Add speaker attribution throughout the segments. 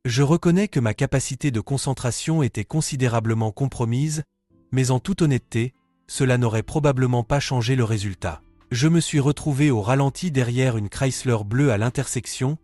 Speaker 1: Je reconnais que ma capacité de concentration était considérablement compromise, mais en toute honnêteté, cela n'aurait probablement pas changé le résultat. Je me suis retrouvé au ralenti derrière une Chrysler bleue à l'intersection,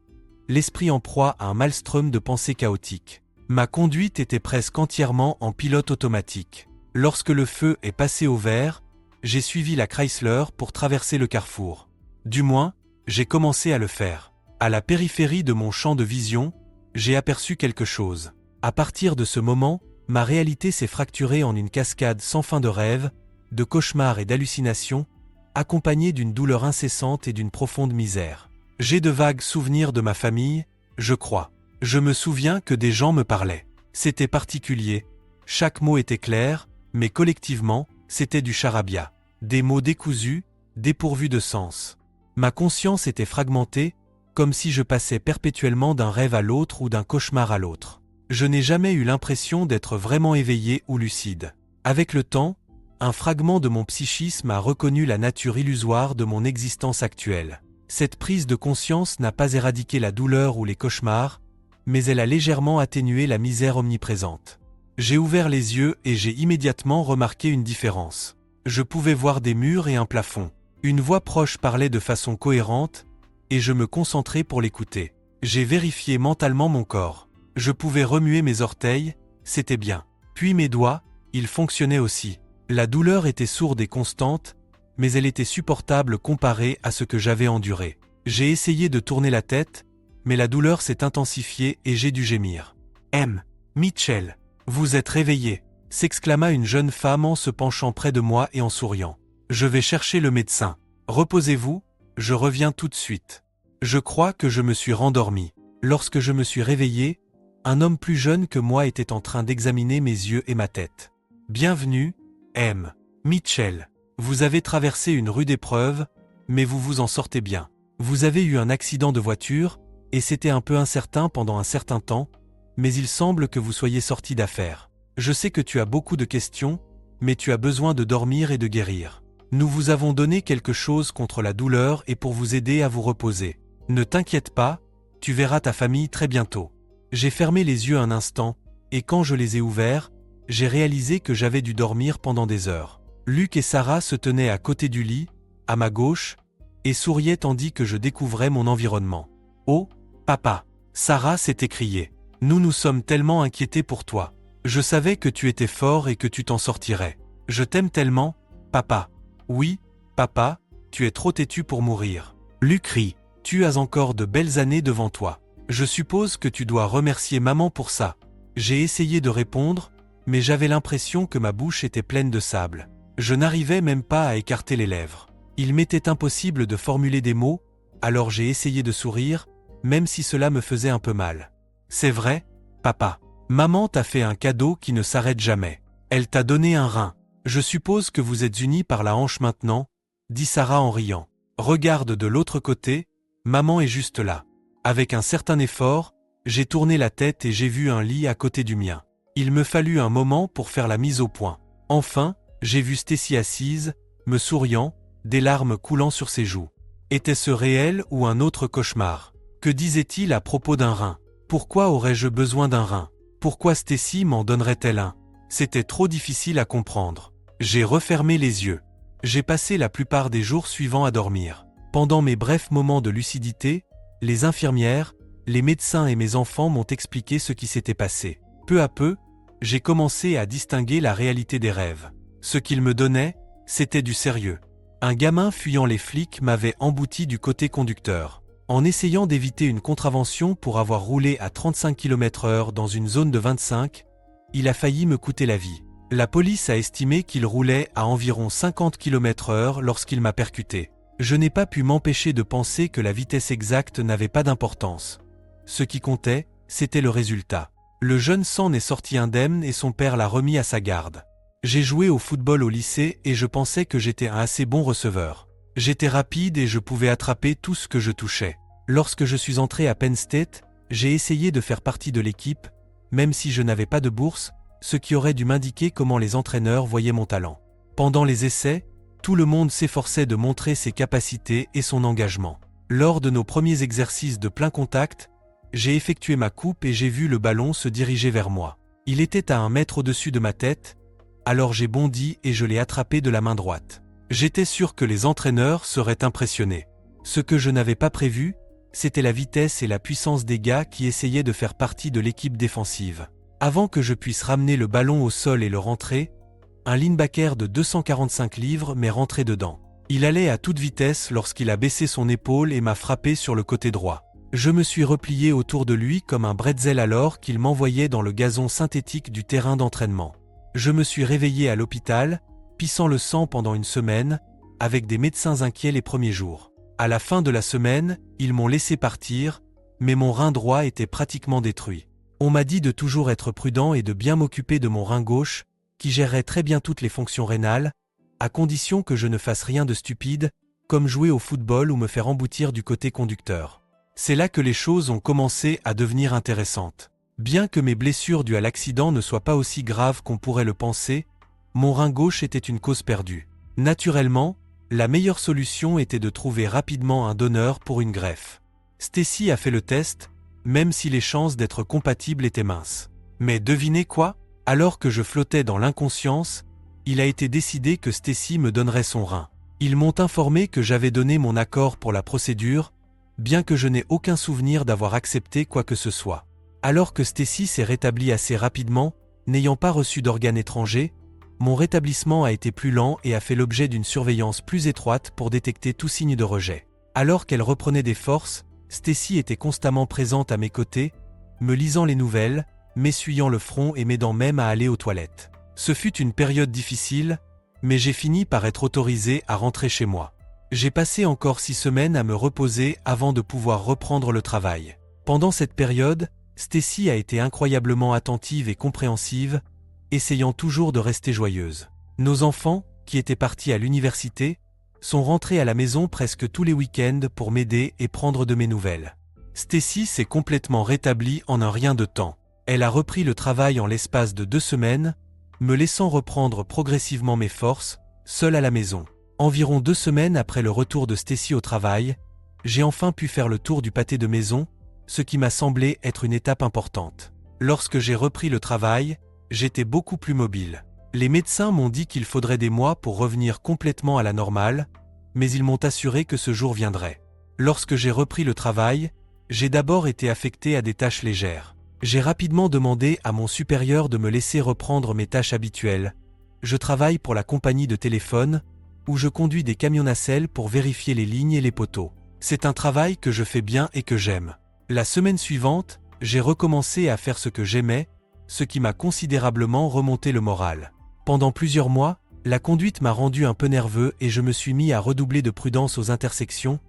Speaker 1: l'esprit en proie à un maelstrom de pensées chaotiques. Ma conduite était presque entièrement en pilote automatique. Lorsque le feu est passé au vert, j'ai suivi la Chrysler pour traverser le carrefour. Du moins, j'ai commencé à le faire. À la périphérie de mon champ de vision, j'ai aperçu quelque chose. À partir de ce moment, ma réalité s'est fracturée en une cascade sans fin de rêves, de cauchemars et d'hallucinations, accompagnée d'une douleur incessante et d'une profonde misère. J'ai de vagues souvenirs de ma famille, je crois. Je me souviens que des gens me parlaient. C'était particulier. Chaque mot était clair, mais collectivement, c'était du charabia. Des mots décousus, dépourvus de sens. Ma conscience était fragmentée, comme si je passais perpétuellement d'un rêve à l'autre ou d'un cauchemar à l'autre. Je n'ai jamais eu l'impression d'être vraiment éveillé ou lucide. Avec le temps, un fragment de mon psychisme a reconnu la nature illusoire de mon existence actuelle. Cette prise de conscience n'a pas éradiqué la douleur ou les cauchemars, mais elle a légèrement atténué la misère omniprésente. J'ai ouvert les yeux et j'ai immédiatement remarqué une différence. Je pouvais voir des murs et un plafond. Une voix proche parlait de façon cohérente, et je me concentrais pour l'écouter. J'ai vérifié mentalement mon corps. Je pouvais remuer mes orteils, c'était bien. Puis mes doigts, ils fonctionnaient aussi. La douleur était sourde et constante, mais elle était supportable comparée à ce que j'avais enduré. J'ai essayé de tourner la tête, mais la douleur s'est intensifiée et j'ai dû gémir. « Mitchell, vous êtes réveillé !» s'exclama une jeune femme en se penchant près de moi et en souriant. « Je vais chercher le médecin. Reposez-vous, je reviens tout de suite. » Je crois que je me suis rendormi. Lorsque je me suis réveillé, un homme plus jeune que moi était en train d'examiner mes yeux et ma tête. « Bienvenue, M. Mitchell. Vous avez traversé une rude épreuve, mais vous vous en sortez bien. Vous avez eu un accident de voiture, et c'était un peu incertain pendant un certain temps, mais il semble que vous soyez sorti d'affaire. Je sais que tu as beaucoup de questions, mais tu as besoin de dormir et de guérir. Nous vous avons donné quelque chose contre la douleur et pour vous aider à vous reposer. Ne t'inquiète pas, tu verras ta famille très bientôt. » J'ai fermé les yeux un instant, et quand je les ai ouverts, j'ai réalisé que j'avais dû dormir pendant des heures. Luc et Sarah se tenaient à côté du lit, à ma gauche, et souriaient tandis que je découvrais mon environnement. « Oh, papa !» Sarah s'est écriée. « Nous nous sommes tellement inquiétés pour toi. Je savais que tu étais fort et que tu t'en sortirais. Je t'aime tellement, papa. » « Oui, papa, tu es trop têtu pour mourir. » Luc rit. « Tu as encore de belles années devant toi. Je suppose que tu dois remercier maman pour ça. » J'ai essayé de répondre, mais j'avais l'impression que ma bouche était pleine de sable. Je n'arrivais même pas à écarter les lèvres. Il m'était impossible de formuler des mots, alors j'ai essayé de sourire, même si cela me faisait un peu mal. « C'est vrai, papa. Maman t'a fait un cadeau qui ne s'arrête jamais. Elle t'a donné un rein. Je suppose que vous êtes unis par la hanche maintenant, » dit Sarah en riant. « Regarde de l'autre côté, maman est juste là. » Avec un certain effort, j'ai tourné la tête et j'ai vu un lit à côté du mien. Il me fallut un moment pour faire la mise au point. Enfin, j'ai vu Stacy assise, me souriant, des larmes coulant sur ses joues. Était-ce réel ou un autre cauchemar? Que disait-il à propos d'un rein? Pourquoi aurais-je besoin d'un rein? Pourquoi Stacy m'en donnerait-elle un? C'était trop difficile à comprendre. J'ai refermé les yeux. J'ai passé la plupart des jours suivants à dormir. Pendant mes brefs moments de lucidité, les infirmières, les médecins et mes enfants m'ont expliqué ce qui s'était passé. Peu à peu, j'ai commencé à distinguer la réalité des rêves. Ce qu'ils me donnaient, c'était du sérieux. Un gamin fuyant les flics m'avait embouti du côté conducteur. En essayant d'éviter une contravention pour avoir roulé à 35 km/h dans une zone de 25, il a failli me coûter la vie. La police a estimé qu'il roulait à environ 50 km/h lorsqu'il m'a percuté. Je n'ai pas pu m'empêcher de penser que la vitesse exacte n'avait pas d'importance. Ce qui comptait, c'était le résultat. Le jeune s'en est sorti indemne et son père l'a remis à sa garde. J'ai joué au football au lycée et je pensais que j'étais un assez bon receveur. J'étais rapide et je pouvais attraper tout ce que je touchais. Lorsque je suis entré à Penn State, j'ai essayé de faire partie de l'équipe, même si je n'avais pas de bourse, ce qui aurait dû m'indiquer comment les entraîneurs voyaient mon talent. Pendant les essais, tout le monde s'efforçait de montrer ses capacités et son engagement. Lors de nos premiers exercices de plein contact, J'ai effectué ma coupe et j'ai vu le ballon se diriger vers moi. Il était à 1 mètre au-dessus de ma tête, alors j'ai bondi et je l'ai attrapé de la main droite. J'étais sûr que les entraîneurs seraient impressionnés. Ce que je n'avais pas prévu, c'était la vitesse et la puissance des gars qui essayaient de faire partie de l'équipe défensive. Avant que je puisse ramener le ballon au sol et le rentrer, un linebacker de 245 livres m'est rentré dedans. Il allait à toute vitesse lorsqu'il a baissé son épaule et m'a frappé sur le côté droit. Je me suis replié autour de lui comme un bretzel alors qu'il m'envoyait dans le gazon synthétique du terrain d'entraînement. Je me suis réveillé à l'hôpital, pissant le sang pendant 1 semaine, avec des médecins inquiets les premiers jours. À la fin de la semaine, ils m'ont laissé partir, mais mon rein droit était pratiquement détruit. On m'a dit de toujours être prudent et de bien m'occuper de mon rein gauche, qui gérerait très bien toutes les fonctions rénales, à condition que je ne fasse rien de stupide, comme jouer au football ou me faire emboutir du côté conducteur. C'est là que les choses ont commencé à devenir intéressantes. Bien que mes blessures dues à l'accident ne soient pas aussi graves qu'on pourrait le penser, mon rein gauche était une cause perdue. Naturellement, la meilleure solution était de trouver rapidement un donneur pour une greffe. Stacy a fait le test, même si les chances d'être compatibles étaient minces. Mais devinez quoi? Alors que je flottais dans l'inconscience, il a été décidé que Stacy me donnerait son rein. Ils m'ont informé que j'avais donné mon accord pour la procédure, bien que je n'ai aucun souvenir d'avoir accepté quoi que ce soit. Alors que Stacy s'est rétablie assez rapidement, n'ayant pas reçu d'organes étrangers, mon rétablissement a été plus lent et a fait l'objet d'une surveillance plus étroite pour détecter tout signe de rejet. Alors qu'elle reprenait des forces, Stacy était constamment présente à mes côtés, me lisant les nouvelles, m'essuyant le front et m'aidant même à aller aux toilettes. Ce fut une période difficile, mais j'ai fini par être autorisé à rentrer chez moi. J'ai passé encore 6 semaines à me reposer avant de pouvoir reprendre le travail. Pendant cette période, Stacy a été incroyablement attentive et compréhensive, essayant toujours de rester joyeuse. Nos enfants, qui étaient partis à l'université, sont rentrés à la maison presque tous les week-ends pour m'aider et prendre de mes nouvelles. Stacy s'est complètement rétablie en un rien de temps. Elle a repris le travail en l'espace de 2 semaines, me laissant reprendre progressivement mes forces, seule à la maison. Environ 2 semaines après le retour de Stacy au travail, j'ai enfin pu faire le tour du pâté de maison, ce qui m'a semblé être une étape importante. Lorsque j'ai repris le travail, j'étais beaucoup plus mobile. Les médecins m'ont dit qu'il faudrait des mois pour revenir complètement à la normale, mais ils m'ont assuré que ce jour viendrait. Lorsque j'ai repris le travail, j'ai d'abord été affecté à des tâches légères. J'ai rapidement demandé à mon supérieur de me laisser reprendre mes tâches habituelles. Je travaille pour la compagnie de téléphone, où je conduis des camions nacelles pour vérifier les lignes et les poteaux. C'est un travail que je fais bien et que j'aime. La semaine suivante, j'ai recommencé à faire ce que j'aimais, ce qui m'a considérablement remonté le moral. Pendant plusieurs mois, la conduite m'a rendu un peu nerveux et je me suis mis à redoubler de prudence aux intersections,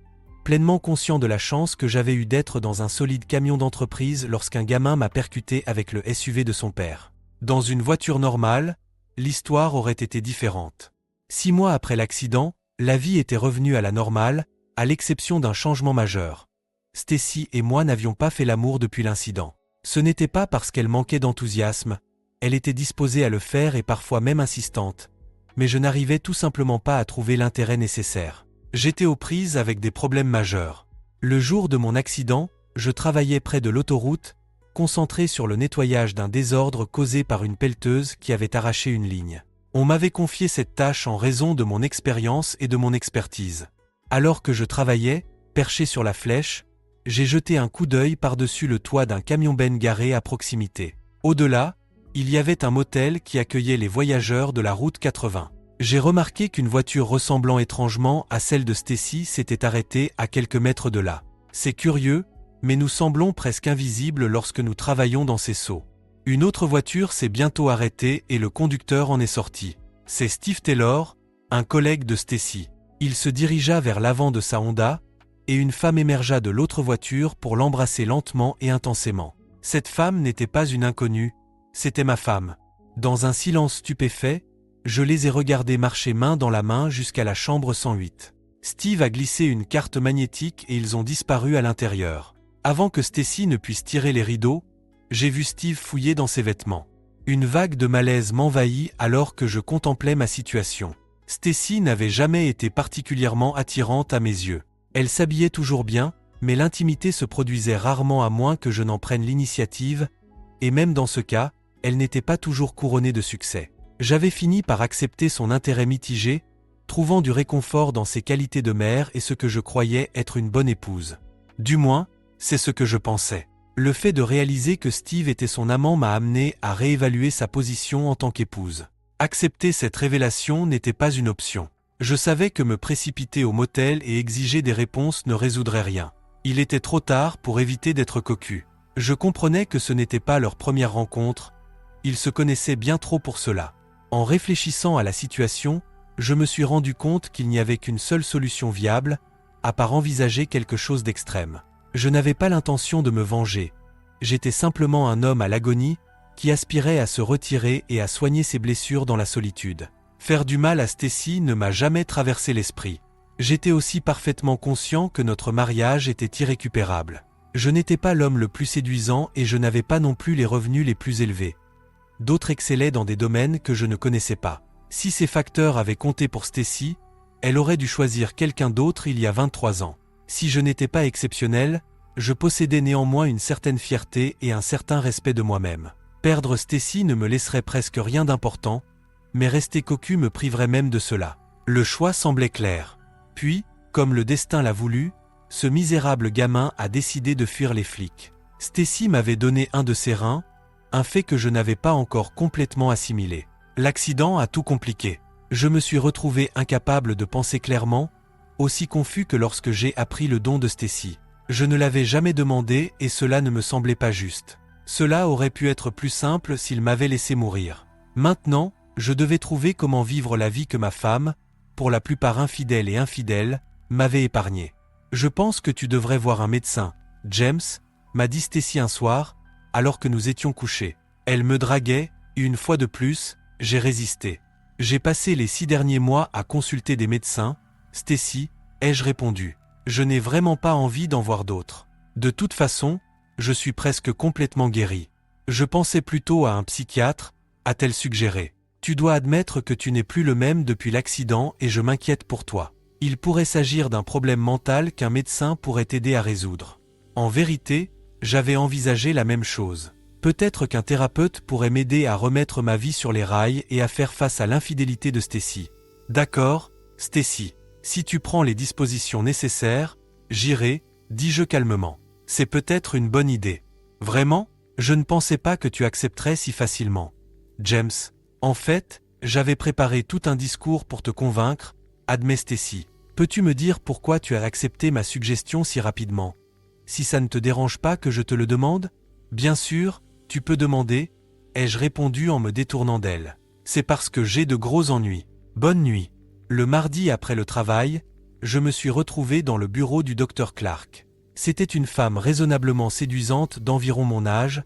Speaker 1: pleinement conscient de la chance que j'avais eue d'être dans un solide camion d'entreprise lorsqu'un gamin m'a percuté avec le SUV de son père. Dans une voiture normale, l'histoire aurait été différente. 6 mois après l'accident, la vie était revenue à la normale, à l'exception d'un changement majeur. Stacy et moi n'avions pas fait l'amour depuis l'incident. Ce n'était pas parce qu'elle manquait d'enthousiasme, elle était disposée à le faire et parfois même insistante, mais je n'arrivais tout simplement pas à trouver l'intérêt nécessaire. J'étais aux prises avec des problèmes majeurs. Le jour de mon accident, je travaillais près de l'autoroute, concentré sur le nettoyage d'un désordre causé par une pelleteuse qui avait arraché une ligne. On m'avait confié cette tâche en raison de mon expérience et de mon expertise. Alors que je travaillais, perché sur la flèche, j'ai jeté un coup d'œil par-dessus le toit d'un camion-benn garé à proximité. Au-delà, il y avait un motel qui accueillait les voyageurs de la route 80. J'ai remarqué qu'une voiture ressemblant étrangement à celle de Stacy s'était arrêtée à quelques mètres de là. C'est curieux, mais nous semblons presque invisibles lorsque nous travaillons dans ces seaux. Une autre voiture s'est bientôt arrêtée et le conducteur en est sorti. C'est Steve Taylor, un collègue de Stacy. Il se dirigea vers l'avant de sa Honda, et une femme émergea de l'autre voiture pour l'embrasser lentement et intensément. Cette femme n'était pas une inconnue, c'était ma femme. Dans un silence stupéfait, je les ai regardés marcher main dans la main jusqu'à la chambre 108. Steve a glissé une carte magnétique et ils ont disparu à l'intérieur. Avant que Stacy ne puisse tirer les rideaux, j'ai vu Steve fouiller dans ses vêtements. Une vague de malaise m'envahit alors que je contemplais ma situation. Stacy n'avait jamais été particulièrement attirante à mes yeux. Elle s'habillait toujours bien, mais l'intimité se produisait rarement à moins que je n'en prenne l'initiative, et même dans ce cas, elle n'était pas toujours couronnée de succès. J'avais fini par accepter son intérêt mitigé, trouvant du réconfort dans ses qualités de mère et ce que je croyais être une bonne épouse. Du moins, c'est ce que je pensais. Le fait de réaliser que Steve était son amant m'a amené à réévaluer sa position en tant qu'épouse. Accepter cette révélation n'était pas une option. Je savais que me précipiter au motel et exiger des réponses ne résoudrait rien. Il était trop tard pour éviter d'être cocu. Je comprenais que ce n'était pas leur première rencontre, ils se connaissaient bien trop pour cela. En réfléchissant à la situation, je me suis rendu compte qu'il n'y avait qu'une seule solution viable, à part envisager quelque chose d'extrême. Je n'avais pas l'intention de me venger. J'étais simplement un homme à l'agonie qui aspirait à se retirer et à soigner ses blessures dans la solitude. Faire du mal à Stacy ne m'a jamais traversé l'esprit. J'étais aussi parfaitement conscient que notre mariage était irrécupérable. Je n'étais pas l'homme le plus séduisant et je n'avais pas non plus les revenus les plus élevés. D'autres excellaient dans des domaines que je ne connaissais pas. Si ces facteurs avaient compté pour Stacy, elle aurait dû choisir quelqu'un d'autre il y a 23 ans. Si je n'étais pas exceptionnel, je possédais néanmoins une certaine fierté et un certain respect de moi-même. Perdre Stacy ne me laisserait presque rien d'important, mais rester cocu me priverait même de cela. Le choix semblait clair. Puis, comme le destin l'a voulu, ce misérable gamin a décidé de fuir les flics. Stacy m'avait donné un de ses reins, un fait que je n'avais pas encore complètement assimilé. L'accident a tout compliqué. Je me suis retrouvé incapable de penser clairement, aussi confus que lorsque j'ai appris le don de Stacy. Je ne l'avais jamais demandé et cela ne me semblait pas juste. Cela aurait pu être plus simple s'il m'avait laissé mourir. Maintenant, je devais trouver comment vivre la vie que ma femme, pour la plupart infidèle et infidèle, m'avait épargnée. « Je pense que tu devrais voir un médecin, James », m'a dit Stacy un soir, alors que nous étions couchés. Elle me draguait, et une fois de plus, j'ai résisté. J'ai passé les 6 derniers mois à consulter des médecins, Stacy, ai-je répondu. Je n'ai vraiment pas envie d'en voir d'autres. De toute façon, je suis presque complètement guéri. Je pensais plutôt à un psychiatre, a-t-elle suggéré. Tu dois admettre que tu n'es plus le même depuis l'accident et je m'inquiète pour toi. Il pourrait s'agir d'un problème mental qu'un médecin pourrait t'aider à résoudre. En vérité, j'avais envisagé la même chose. Peut-être qu'un thérapeute pourrait m'aider à remettre ma vie sur les rails et à faire face à l'infidélité de Stacy. D'accord, Stacy. Si tu prends les dispositions nécessaires, j'irai, dis-je calmement. C'est peut-être une bonne idée. Vraiment, je ne pensais pas que tu accepterais si facilement. James, en fait, j'avais préparé tout un discours pour te convaincre, admet Stacy. Peux-tu me dire pourquoi tu as accepté ma suggestion si rapidement? Si ça ne te dérange pas que je te le demande? Bien sûr, tu peux demander, ai-je répondu en me détournant d'elle. C'est parce que j'ai de gros ennuis. Bonne nuit. Le mardi après le travail, je me suis retrouvé dans le bureau du docteur Clark. C'était une femme raisonnablement séduisante d'environ mon âge,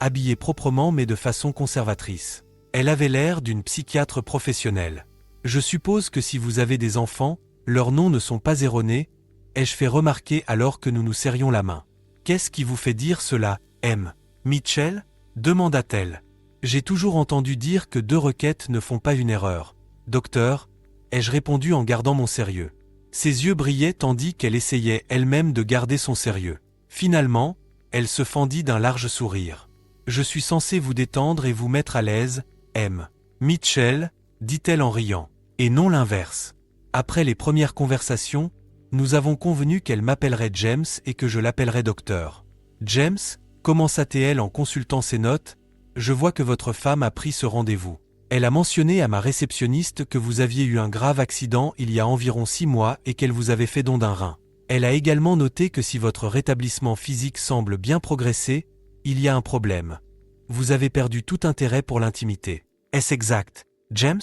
Speaker 1: habillée proprement mais de façon conservatrice. Elle avait l'air d'une psychiatre professionnelle. Je suppose que si vous avez des enfants, leurs noms ne sont pas erronés, ai-je fait remarquer alors que nous nous serrions la main. Qu'est-ce qui vous fait dire cela, M. Mitchell? Demanda-t-elle. J'ai toujours entendu dire que 2 requêtes ne font pas une erreur. Docteur, ai-je répondu en gardant mon sérieux. Ses yeux brillaient tandis qu'elle essayait elle-même de garder son sérieux. Finalement, elle se fendit d'un large sourire. Je suis censé vous détendre et vous mettre à l'aise, M. Mitchell, dit-elle en riant. Et non l'inverse. Après les premières conversations, nous avons convenu qu'elle m'appellerait James et que je l'appellerais docteur. James, commença-t-elle en consultant ses notes, je vois que votre femme a pris ce rendez-vous. Elle a mentionné à ma réceptionniste que vous aviez eu un grave accident il y a environ 6 mois et qu'elle vous avait fait don d'un rein. Elle a également noté que si votre rétablissement physique semble bien progresser, il y a un problème. Vous avez perdu tout intérêt pour l'intimité. Est-ce exact, James?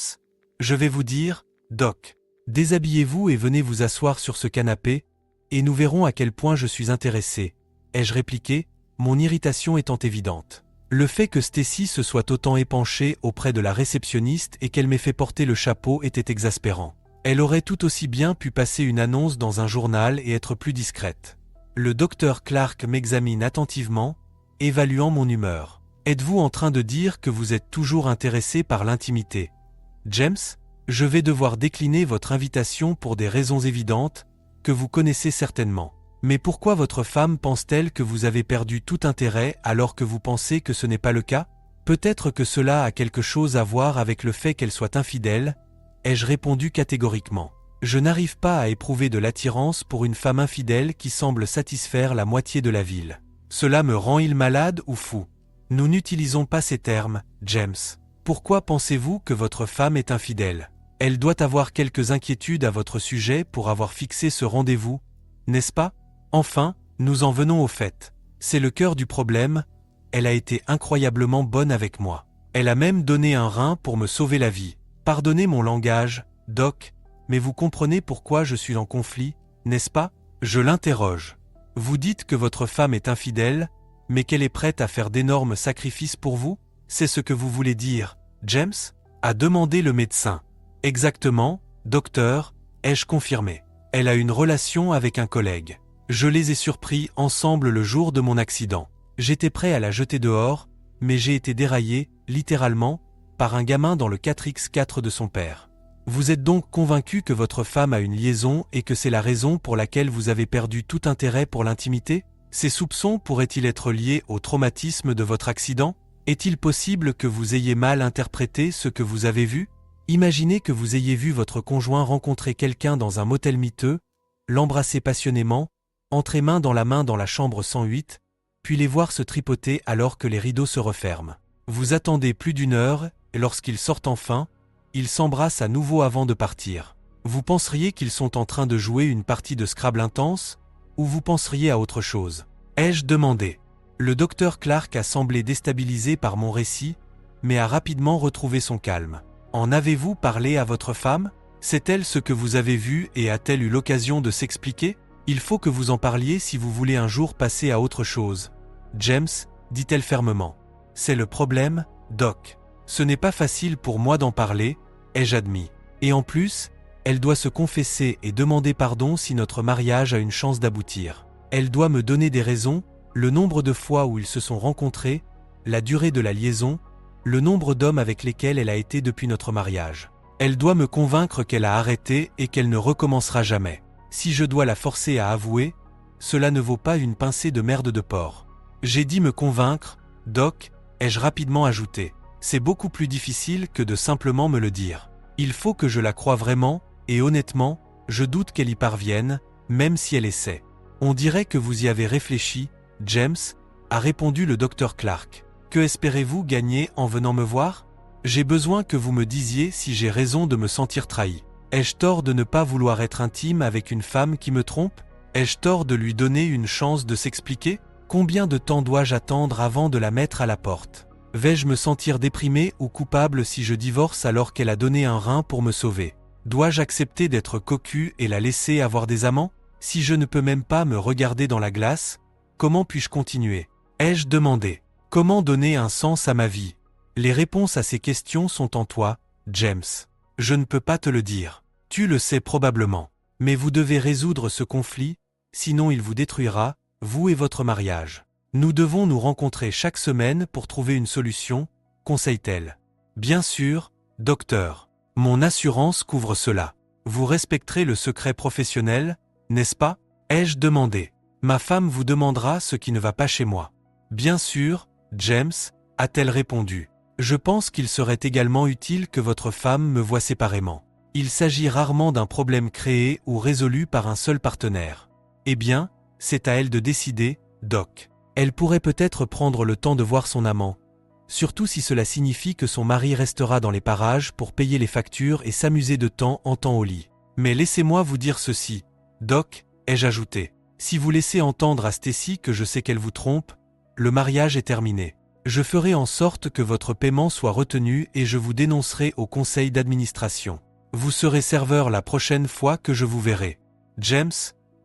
Speaker 1: Je vais vous dire, Doc. Déshabillez-vous et venez vous asseoir sur ce canapé, et nous verrons à quel point je suis intéressé. Ai-je répliqué, mon irritation étant évidente. Le fait que Stacy se soit autant épanchée auprès de la réceptionniste et qu'elle m'ait fait porter le chapeau était exaspérant. Elle aurait tout aussi bien pu passer une annonce dans un journal et être plus discrète. Le docteur Clark m'examine attentivement, évaluant mon humeur. Êtes-vous en train de dire que vous êtes toujours intéressé par l'intimité? James, je vais devoir décliner votre invitation pour des raisons évidentes, que vous connaissez certainement. Mais pourquoi votre femme pense-t-elle que vous avez perdu tout intérêt alors que vous pensez que ce n'est pas le cas? Peut-être que cela a quelque chose à voir avec le fait qu'elle soit infidèle, ai-je répondu catégoriquement. Je n'arrive pas à éprouver de l'attirance pour une femme infidèle qui semble satisfaire la moitié de la ville. Cela me rend-il malade ou fou? Nous n'utilisons pas ces termes, James. Pourquoi pensez-vous que votre femme est infidèle? Elle doit avoir quelques inquiétudes à votre sujet pour avoir fixé ce rendez-vous, n'est-ce pas? Enfin, nous en venons au fait. C'est le cœur du problème, elle a été incroyablement bonne avec moi. Elle a même donné un rein pour me sauver la vie. Pardonnez mon langage, Doc, mais vous comprenez pourquoi je suis en conflit, n'est-ce pas? Je l'interroge. Vous dites que votre femme est infidèle, mais qu'elle est prête à faire d'énormes sacrifices pour vous? C'est ce que vous voulez dire, James? A demandé le médecin. Exactement, docteur, ai-je confirmé. Elle a une relation avec un collègue. Je les ai surpris ensemble le jour de mon accident. J'étais prêt à la jeter dehors, mais j'ai été déraillé, littéralement, par un gamin dans le 4x4 de son père. Vous êtes donc convaincu que votre femme a une liaison et que c'est la raison pour laquelle vous avez perdu tout intérêt pour l'intimité? Ces soupçons pourraient-ils être liés au traumatisme de votre accident? Est-il possible que vous ayez mal interprété ce que vous avez vu? Imaginez que vous ayez vu votre conjoint rencontrer quelqu'un dans un motel miteux, l'embrasser passionnément, entrer main dans la chambre 108, puis les voir se tripoter alors que les rideaux se referment. Vous attendez plus d'une heure, et lorsqu'ils sortent enfin, ils s'embrassent à nouveau avant de partir. Vous penseriez qu'ils sont en train de jouer une partie de Scrabble intense, ou vous penseriez à autre chose? Ai-je demandé. Le docteur Clark a semblé déstabilisé par mon récit, mais a rapidement retrouvé son calme. En avez-vous parlé à votre femme? Sait-elle ce que vous avez vu et a-t-elle eu l'occasion de s'expliquer? Il faut que vous en parliez si vous voulez un jour passer à autre chose. James, dit-elle fermement. C'est le problème, Doc. Ce n'est pas facile pour moi d'en parler, ai-je admis. Et en plus, elle doit se confesser et demander pardon si notre mariage a une chance d'aboutir. Elle doit me donner des raisons, le nombre de fois où ils se sont rencontrés, la durée de la liaison, le nombre d'hommes avec lesquels elle a été depuis notre mariage. Elle doit me convaincre qu'elle a arrêté et qu'elle ne recommencera jamais. Si je dois la forcer à avouer, cela ne vaut pas une pincée de merde de porc. J'ai dit me convaincre, Doc, ai-je rapidement ajouté. C'est beaucoup plus difficile que de simplement me le dire. Il faut que je la croie vraiment, et honnêtement, je doute qu'elle y parvienne, même si elle essaie. On dirait que vous y avez réfléchi, James, a répondu le docteur Clark. Que espérez-vous gagner en venant me voir? J'ai besoin que vous me disiez si j'ai raison de me sentir trahi. Ai-je tort de ne pas vouloir être intime avec une femme qui me trompe? Ai-je tort de lui donner une chance de s'expliquer? Combien de temps dois-je attendre avant de la mettre à la porte? Vais-je me sentir déprimé ou coupable si je divorce alors qu'elle a donné un rein pour me sauver? Dois-je accepter d'être cocu et la laisser avoir des amants? Si je ne peux même pas me regarder dans la glace, comment puis-je continuer? Ai-je demandé. Comment donner un sens à ma vie? Les réponses à ces questions sont en toi, James. Je ne peux pas te le dire. Tu le sais probablement. Mais vous devez résoudre ce conflit, sinon il vous détruira, vous et votre mariage. Nous devons nous rencontrer chaque semaine pour trouver une solution, conseille-t-elle. Bien sûr, docteur. Mon assurance couvre cela. Vous respecterez le secret professionnel, n'est-ce pas? Ai-je demandé. Ma femme vous demandera ce qui ne va pas chez moi. Bien sûr, James, a-t-elle répondu. Je pense qu'il serait également utile que votre femme me voie séparément. Il s'agit rarement d'un problème créé ou résolu par un seul partenaire. Eh bien, c'est à elle de décider, Doc. Elle pourrait peut-être prendre le temps de voir son amant, surtout si cela signifie que son mari restera dans les parages pour payer les factures et s'amuser de temps en temps au lit. Mais laissez-moi vous dire ceci, Doc, ai-je ajouté. Si vous laissez entendre à Stacy que je sais qu'elle vous trompe, le mariage est terminé. Je ferai en sorte que votre paiement soit retenu et je vous dénoncerai au conseil d'administration. Vous serez serveur la prochaine fois que je vous verrai. James,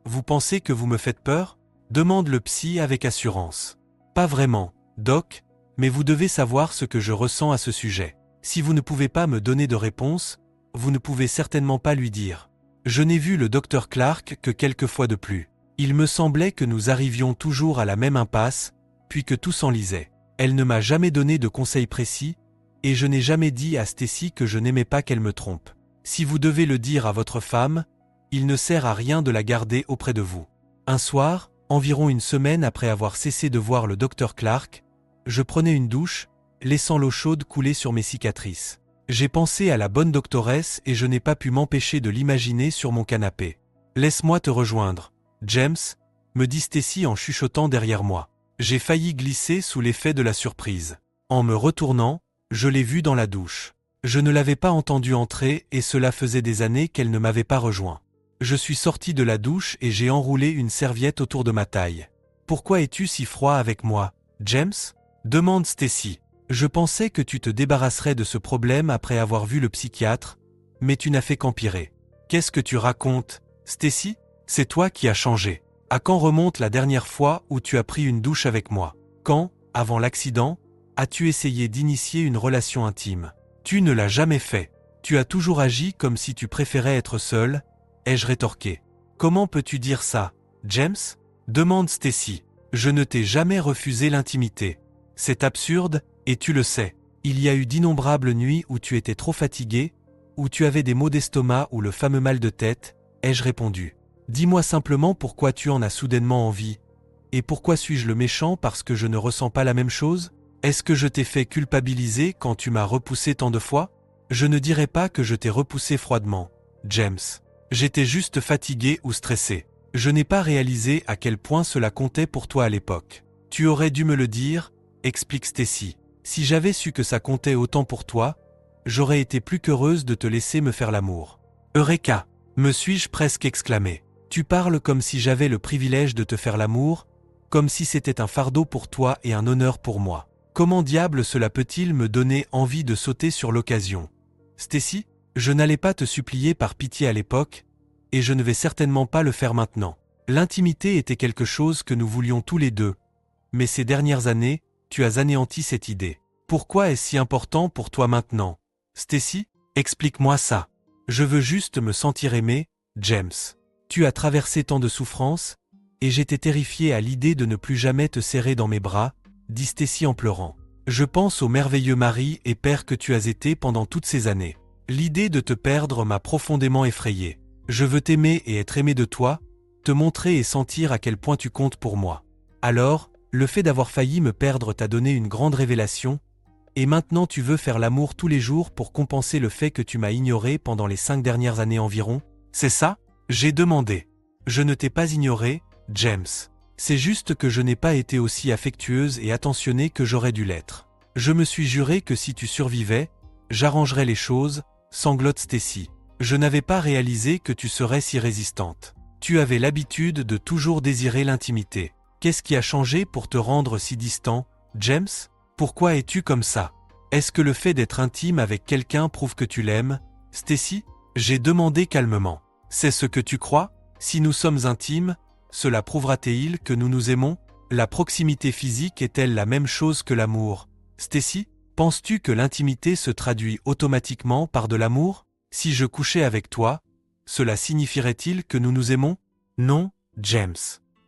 Speaker 1: vous pensez que vous me faites peur? Demande le psy avec assurance. Pas vraiment, Doc, mais vous devez savoir ce que je ressens à ce sujet. Si vous ne pouvez pas me donner de réponse, vous ne pouvez certainement pas lui dire. Je n'ai vu le docteur Clark que quelques fois de plus. Il me semblait que nous arrivions toujours à la même impasse, puis que tout s'enlisait. Elle ne m'a jamais donné de conseils précis, et je n'ai jamais dit à Stacy que je n'aimais pas qu'elle me trompe. Si vous devez le dire à votre femme, il ne sert à rien de la garder auprès de vous. Un soir, environ une semaine après avoir cessé de voir le docteur Clark, je prenais une douche, laissant l'eau chaude couler sur mes cicatrices. J'ai pensé à la bonne doctoresse et je n'ai pas pu m'empêcher de l'imaginer sur mon canapé. « Laisse-moi te rejoindre, James », me dit Stacy en chuchotant derrière moi. J'ai failli glisser sous l'effet de la surprise. En me retournant, je l'ai vue dans la douche. Je ne l'avais pas entendue entrer et cela faisait des années qu'elle ne m'avait pas rejoint. Je suis sorti de la douche et j'ai enroulé une serviette autour de ma taille. « Pourquoi es-tu si froid avec moi, James ?» demande Stacy. « Je pensais que tu te débarrasserais de ce problème après avoir vu le psychiatre, mais tu n'as fait qu'empirer. »« Qu'est-ce que tu racontes, Stacy ? C'est toi qui as changé. À quand remonte la dernière fois où tu as pris une douche avec moi? Quand, avant l'accident, as-tu essayé d'initier une relation intime? Tu ne l'as jamais fait. Tu as toujours agi comme si tu préférais être seul, » ai-je rétorqué. « Comment peux-tu dire ça, James ?» demande Stacy. « Je ne t'ai jamais refusé l'intimité. C'est absurde, et tu le sais. Il y a eu d'innombrables nuits où tu étais trop fatigué, où tu avais des maux d'estomac ou le fameux mal de tête, » ai-je répondu. « Dis-moi simplement pourquoi tu en as soudainement envie. Et pourquoi suis-je le méchant parce que je ne ressens pas la même chose? Est-ce que je t'ai fait culpabiliser quand tu m'as repoussé tant de fois? Je ne dirais pas que je t'ai repoussé froidement, James. J'étais juste fatigué ou stressé. Je n'ai pas réalisé à quel point cela comptait pour toi à l'époque. Tu aurais dû me le dire, explique Stacy. Si j'avais su que ça comptait autant pour toi, j'aurais été plus qu'heureuse de te laisser me faire l'amour. Eureka! Me suis-je presque exclamé. Tu parles comme si j'avais le privilège de te faire l'amour, comme si c'était un fardeau pour toi et un honneur pour moi. Comment diable cela peut-il me donner envie de sauter sur l'occasion? Stacy, je n'allais pas te supplier par pitié à l'époque, et je ne vais certainement pas le faire maintenant. L'intimité était quelque chose que nous voulions tous les deux, mais ces dernières années, tu as anéanti cette idée. Pourquoi est-ce si important pour toi maintenant? Stacy, explique-moi ça. Je veux juste me sentir aimé, James. Tu as traversé tant de souffrances, et j'étais terrifié à l'idée de ne plus jamais te serrer dans mes bras, dit Stacy en pleurant. Je pense au merveilleux mari et père que tu as été pendant toutes ces années. L'idée de te perdre m'a profondément effrayé. Je veux t'aimer et être aimé de toi, te montrer et sentir à quel point tu comptes pour moi. Alors, le fait d'avoir failli me perdre t'a donné une grande révélation, et maintenant tu veux faire l'amour tous les jours pour compenser le fait que tu m'as ignoré pendant les 5 dernières années environ? C'est ça? J'ai demandé. Je ne t'ai pas ignoré, James. C'est juste que je n'ai pas été aussi affectueuse et attentionnée que j'aurais dû l'être. Je me suis juré que si tu survivais, j'arrangerais les choses, sanglote Stacy. Je n'avais pas réalisé que tu serais si résistante. Tu avais l'habitude de toujours désirer l'intimité. Qu'est-ce qui a changé pour te rendre si distant, James? Pourquoi es-tu comme ça? Est-ce que le fait d'être intime avec quelqu'un prouve que tu l'aimes, Stacy? J'ai demandé calmement. C'est ce que tu crois? Si nous sommes intimes, cela prouvera-t-il que nous nous aimons? La proximité physique est-elle la même chose que l'amour? Stacy, penses-tu que l'intimité se traduit automatiquement par de l'amour? Si je couchais avec toi, cela signifierait-il que nous nous aimons? Non, James.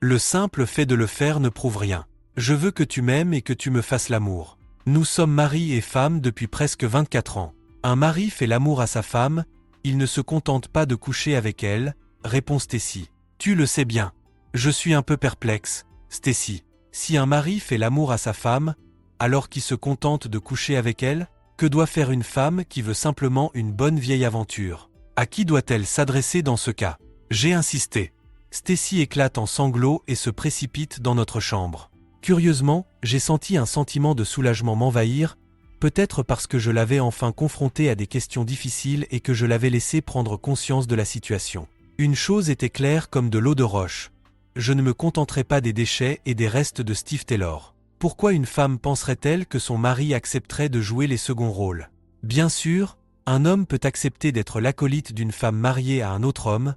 Speaker 1: Le simple fait de le faire ne prouve rien. Je veux que tu m'aimes et que tu me fasses l'amour. Nous sommes mari et femme depuis presque 24 ans. Un mari fait l'amour à sa femme, il ne se contente pas de coucher avec elle, répond Stacy. Tu le sais bien. Je suis un peu perplexe, Stacy. Si un mari fait l'amour à sa femme, alors qu'il se contente de coucher avec elle, que doit faire une femme qui veut simplement une bonne vieille aventure? À qui doit-elle s'adresser dans ce cas? J'ai insisté. Stacy éclate en sanglots et se précipite dans notre chambre. Curieusement, j'ai senti un sentiment de soulagement m'envahir, peut-être parce que je l'avais enfin confronté à des questions difficiles et que je l'avais laissé prendre conscience de la situation. Une chose était claire comme de l'eau de roche. Je ne me contenterai pas des déchets et des restes de Steve Taylor. Pourquoi une femme penserait-elle que son mari accepterait de jouer les seconds rôles? Bien sûr, un homme peut accepter d'être l'acolyte d'une femme mariée à un autre homme,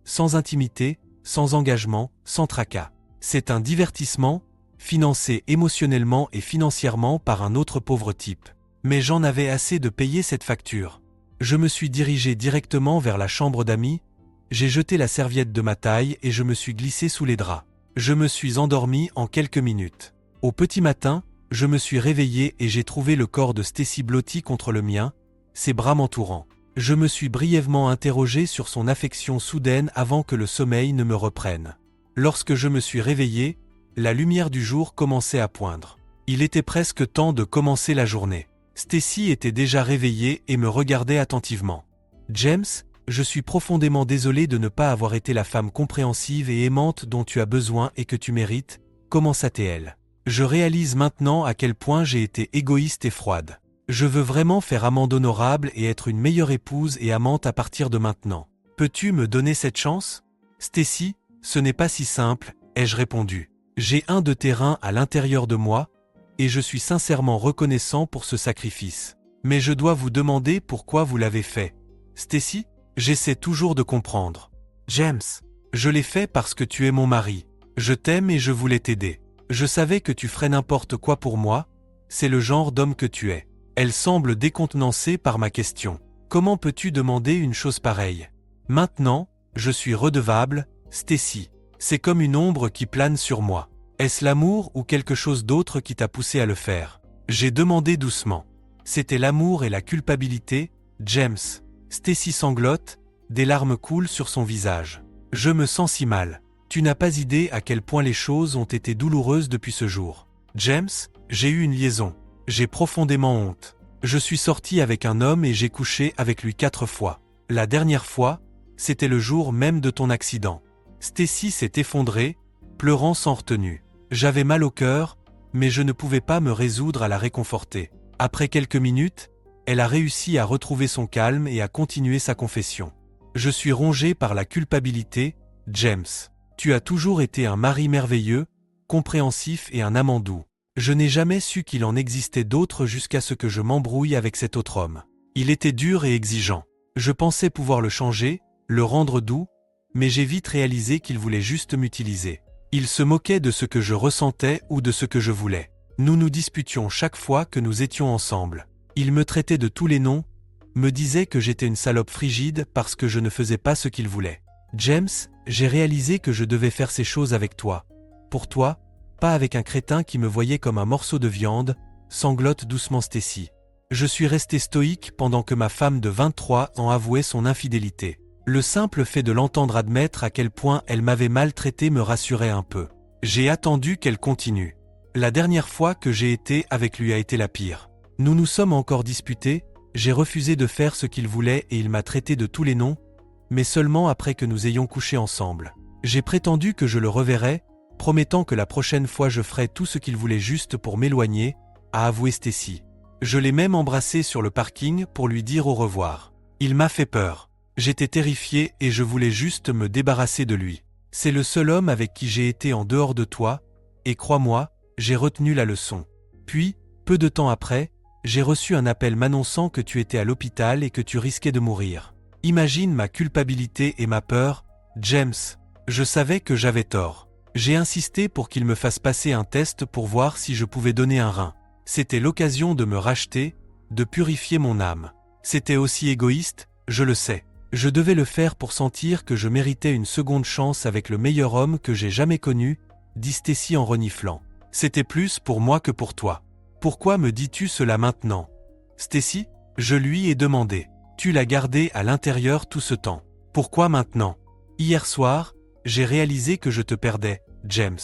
Speaker 1: sans intimité, sans engagement, sans tracas. C'est un divertissement, financé émotionnellement et financièrement par un autre pauvre type. Mais j'en avais assez de payer cette facture. Je me suis dirigé directement vers la chambre d'amis, j'ai jeté la serviette de ma taille et je me suis glissé sous les draps. Je me suis endormi en quelques minutes. Au petit matin, je me suis réveillé et j'ai trouvé le corps de Stacy blotti contre le mien, ses bras m'entourant. Je me suis brièvement interrogé sur son affection soudaine avant que le sommeil ne me reprenne. Lorsque je me suis réveillé, la lumière du jour commençait à poindre. Il était presque temps de commencer la journée. Stacy était déjà réveillée et me regardait attentivement. « James, je suis profondément désolé de ne pas avoir été la femme compréhensive et aimante dont tu as besoin et que tu mérites, » commença-t-elle. « Je réalise maintenant à quel point j'ai été égoïste et froide. Je veux vraiment faire amende honorable et être une meilleure épouse et amante à partir de maintenant. Peux-tu me donner cette chance? » « Stacy, ce n'est pas si simple, » ai-je répondu. « J'ai un de tes reins à l'intérieur de moi, et je suis sincèrement reconnaissant pour ce sacrifice. Mais je dois vous demander pourquoi vous l'avez fait. Stacy, j'essaie toujours de comprendre. James, je l'ai fait parce que tu es mon mari. Je t'aime et je voulais t'aider. Je savais que tu ferais n'importe quoi pour moi, c'est le genre d'homme que tu es. » Elle semble décontenancée par ma question. Comment peux-tu demander une chose pareille? Maintenant, je suis redevable, Stacy. C'est comme une ombre qui plane sur moi. Est-ce l'amour ou quelque chose d'autre qui t'a poussé à le faire? J'ai demandé doucement. C'était l'amour et la culpabilité, James. Stacy sanglote, des larmes coulent sur son visage. Je me sens si mal. Tu n'as pas idée à quel point les choses ont été douloureuses depuis ce jour. James, j'ai eu une liaison. J'ai profondément honte. Je suis sorti avec un homme et j'ai couché avec lui 4 fois. La dernière fois, c'était le jour même de ton accident. Stacy s'est effondrée, pleurant sans retenue. J'avais mal au cœur, mais je ne pouvais pas me résoudre à la réconforter. Après quelques minutes, elle a réussi à retrouver son calme et à continuer sa confession. Je suis rongé par la culpabilité, James. Tu as toujours été un mari merveilleux, compréhensif et un amant doux. Je n'ai jamais su qu'il en existait d'autres jusqu'à ce que je m'embrouille avec cet autre homme. Il était dur et exigeant. Je pensais pouvoir le changer, le rendre doux, mais j'ai vite réalisé qu'il voulait juste m'utiliser. Il se moquait de ce que je ressentais ou de ce que je voulais. Nous nous disputions chaque fois que nous étions ensemble. Il me traitait de tous les noms, me disait que j'étais une salope frigide parce que je ne faisais pas ce qu'il voulait. James, j'ai réalisé que je devais faire ces choses avec toi. Pour toi, pas avec un crétin qui me voyait comme un morceau de viande, sanglote doucement Stacy. Je suis resté stoïque pendant que ma femme de 23 ans avouait son infidélité. Le simple fait de l'entendre admettre à quel point elle m'avait maltraité me rassurait un peu. J'ai attendu qu'elle continue. La dernière fois que j'ai été avec lui a été la pire. Nous nous sommes encore disputés, j'ai refusé de faire ce qu'il voulait et il m'a traité de tous les noms, mais seulement après que nous ayons couché ensemble. J'ai prétendu que je le reverrais, promettant que la prochaine fois je ferais tout ce qu'il voulait juste pour m'éloigner, a avoué Stacy. Je l'ai même embrassé sur le parking pour lui dire au revoir. Il m'a fait peur. J'étais terrifié et je voulais juste me débarrasser de lui. C'est le seul homme avec qui j'ai été en dehors de toi, et crois-moi, j'ai retenu la leçon. Puis, peu de temps après, j'ai reçu un appel m'annonçant que tu étais à l'hôpital et que tu risquais de mourir. Imagine ma culpabilité et ma peur, James. Je savais que j'avais tort. J'ai insisté pour qu'il me fasse passer un test pour voir si je pouvais donner un rein. C'était l'occasion de me racheter, de purifier mon âme. C'était aussi égoïste, je le sais. Je devais le faire pour sentir que je méritais une seconde chance avec le meilleur homme que j'ai jamais connu, dit Stacy en reniflant. C'était plus pour moi que pour toi. Pourquoi me dis-tu cela maintenant? Stacy, je lui ai demandé. Tu l'as gardé à l'intérieur tout ce temps. Pourquoi maintenant? Hier soir, j'ai réalisé que je te perdais, James.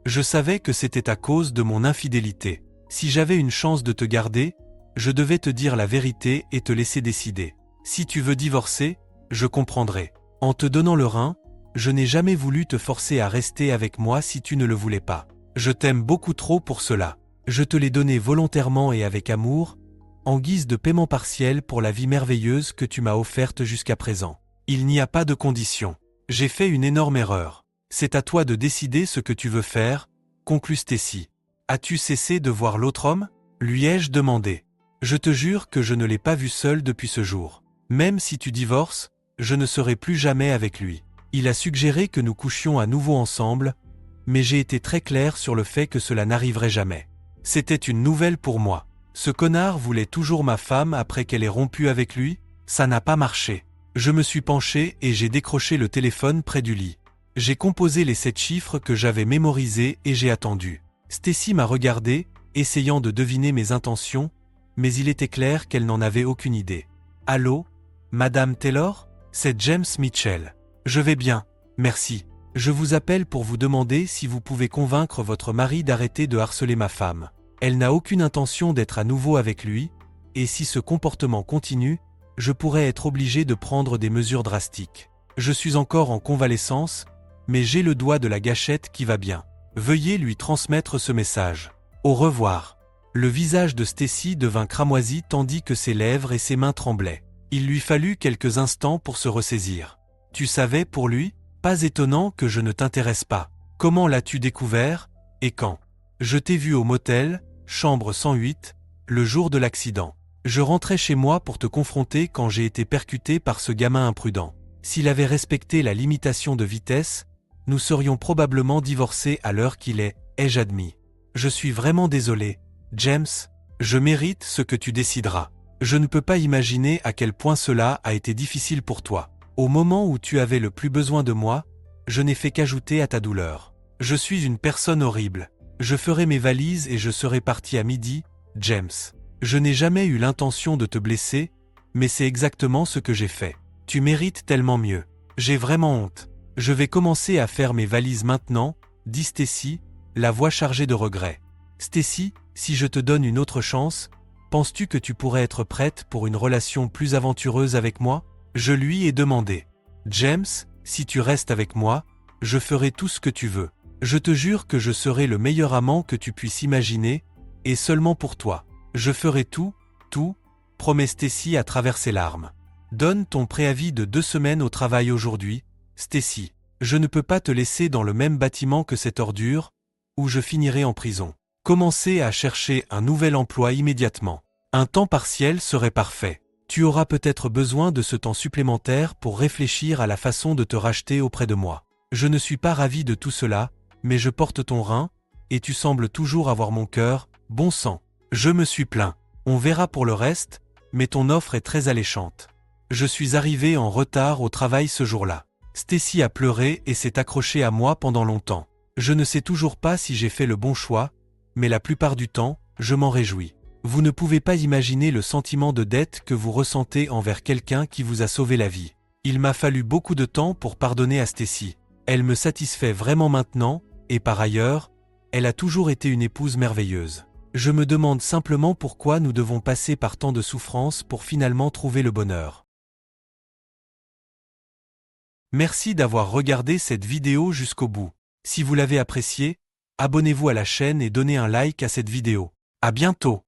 Speaker 1: Je savais que c'était à cause de mon infidélité. Si j'avais une chance de te garder, je devais te dire la vérité et te laisser décider. Si tu veux divorcer, je comprendrai. En te donnant le rein, je n'ai jamais voulu te forcer à rester avec moi si tu ne le voulais pas. Je t'aime beaucoup trop pour cela. Je te l'ai donné volontairement et avec amour, en guise de paiement partiel pour la vie merveilleuse que tu m'as offerte jusqu'à présent. Il n'y a pas de condition. J'ai fait une énorme erreur. C'est à toi de décider ce que tu veux faire, conclut Stacy. As-tu cessé de voir l'autre homme? Lui ai-je demandé. Je te jure que je ne l'ai pas vu seul depuis ce jour. Même si tu divorces, je ne serai plus jamais avec lui. Il a suggéré que nous couchions à nouveau ensemble, mais j'ai été très clair sur le fait que cela n'arriverait jamais. C'était une nouvelle pour moi. Ce connard voulait toujours ma femme après qu'elle ait rompu avec lui, ça n'a pas marché. Je me suis penché et j'ai décroché le téléphone près du lit. J'ai composé les 7 chiffres que j'avais mémorisés et j'ai attendu. Stacy m'a regardé, essayant de deviner mes intentions, mais il était clair qu'elle n'en avait aucune idée. « Allô, Madame Taylor? C'est James Mitchell. Je vais bien, merci. Je vous appelle pour vous demander si vous pouvez convaincre votre mari d'arrêter de harceler ma femme. Elle n'a aucune intention d'être à nouveau avec lui, et si ce comportement continue, je pourrais être obligé de prendre des mesures drastiques. Je suis encore en convalescence, mais j'ai le doigt de la gâchette qui va bien. Veuillez lui transmettre ce message. Au revoir. Le visage de Stacy devint cramoisi tandis que ses lèvres et ses mains tremblaient. Il lui fallut quelques instants pour se ressaisir. Tu savais pour lui? Pas étonnant que je ne t'intéresse pas. Comment l'as-tu découvert? Et quand? Je t'ai vu au motel, chambre 108, le jour de l'accident. Je rentrais chez moi pour te confronter quand j'ai été percuté par ce gamin imprudent. S'il avait respecté la limitation de vitesse, nous serions probablement divorcés à l'heure qu'il est, ai-je admis. Je suis vraiment désolé, James, je mérite ce que tu décideras. Je ne peux pas imaginer à quel point cela a été difficile pour toi. Au moment où tu avais le plus besoin de moi, je n'ai fait qu'ajouter à ta douleur. Je suis une personne horrible. Je ferai mes valises et je serai parti à midi, James. Je n'ai jamais eu l'intention de te blesser, mais c'est exactement ce que j'ai fait. Tu mérites tellement mieux. J'ai vraiment honte. Je vais commencer à faire mes valises maintenant, dit Stacy, la voix chargée de regret. Stacy, si je te donne une autre chance, penses-tu que tu pourrais être prête pour une relation plus aventureuse avec moi? Je lui ai demandé. James, si tu restes avec moi, je ferai tout ce que tu veux. Je te jure que je serai le meilleur amant que tu puisses imaginer, et seulement pour toi. Je ferai tout, promet Stacy à travers ses larmes. Donne ton préavis de 2 semaines au travail aujourd'hui, Stacy. Je ne peux pas te laisser dans le même bâtiment que cette ordure, où je finirai en prison. Commencez à chercher un nouvel emploi immédiatement. Un temps partiel serait parfait. Tu auras peut-être besoin de ce temps supplémentaire pour réfléchir à la façon de te racheter auprès de moi. Je ne suis pas ravi de tout cela, mais je porte ton rein, et tu sembles toujours avoir mon cœur, bon sang. Je me suis plaint. On verra pour le reste, mais ton offre est très alléchante. Je suis arrivé en retard au travail ce jour-là. Stacy a pleuré et s'est accrochée à moi pendant longtemps. Je ne sais toujours pas si j'ai fait le bon choix, mais la plupart du temps, je m'en réjouis. Vous ne pouvez pas imaginer le sentiment de dette que vous ressentez envers quelqu'un qui vous a sauvé la vie. Il m'a fallu beaucoup de temps pour pardonner à Stacy. Elle me satisfait vraiment maintenant, et par ailleurs, elle a toujours été une épouse merveilleuse. Je me demande simplement pourquoi nous devons passer par tant de souffrances pour finalement trouver le bonheur. Merci d'avoir regardé cette vidéo jusqu'au bout. Si vous l'avez appréciée, abonnez-vous à la chaîne et donnez un like à cette vidéo. À bientôt!